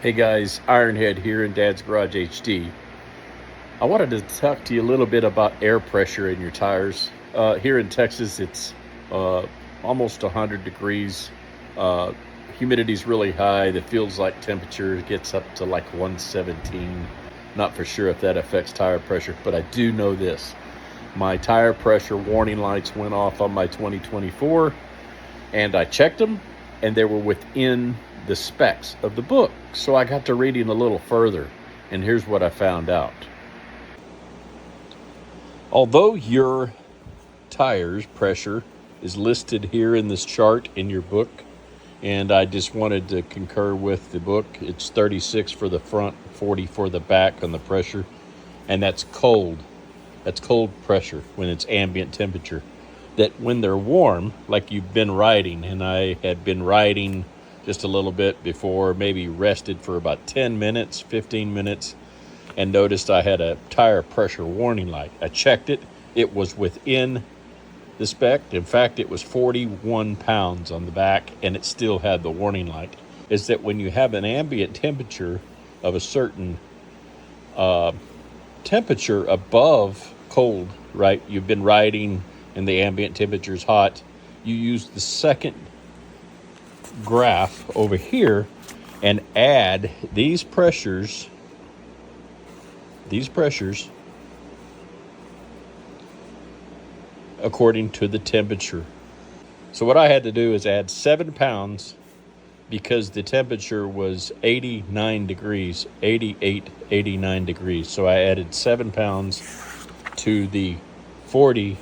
Hey guys, Ironhead here in Dad's Garage HD. I wanted to talk to you a little bit about air pressure in your tires. Here in Texas, it's almost 100 degrees. Humidity's really high. The feels like temperature gets up to like 117. Not for sure if that affects tire pressure, but I do know this. My tire pressure warning lights went off on my 2024, and I checked them, and they were within the specs of the book. So I got to reading a little further, and here's what I found out. Although your tires pressure is listed here in this chart in your book, and I just wanted to concur with the book, it's 36 for the front, 40 for the back on the pressure, and that's cold. That's cold pressure when it's ambient temperature. That when they're warm, like you've been riding, and I had been riding just a little bit before, maybe rested for about 10 minutes, 15 minutes, and noticed I had a tire pressure warning light. I checked it. It was within the spec. In fact, it was 41 pounds on the back, and it still had the warning light. Is that when you have an ambient temperature of a certain temperature above cold, right? You've been riding and the ambient temperature is hot. You use the second graph over here and add these pressures according to the temperature. So what I had to do is add 7 pounds because the temperature was 89 degrees, 88, 89 degrees. So I added 7 pounds to the 40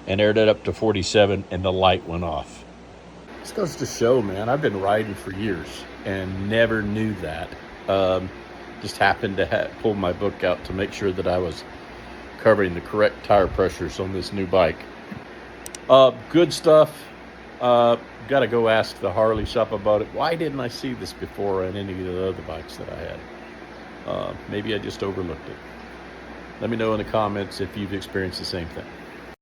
and aired it up to 47, and the light went off. This goes to show, man, I've been riding for years and never knew that. Just happened to pull my book out to make sure that I was covering the correct tire pressures on this new bike. Good stuff. Got to go ask the Harley shop about it. Why didn't I see this before on any of the other bikes that I had? Maybe I just overlooked it. Let me know in the comments if you've experienced the same thing.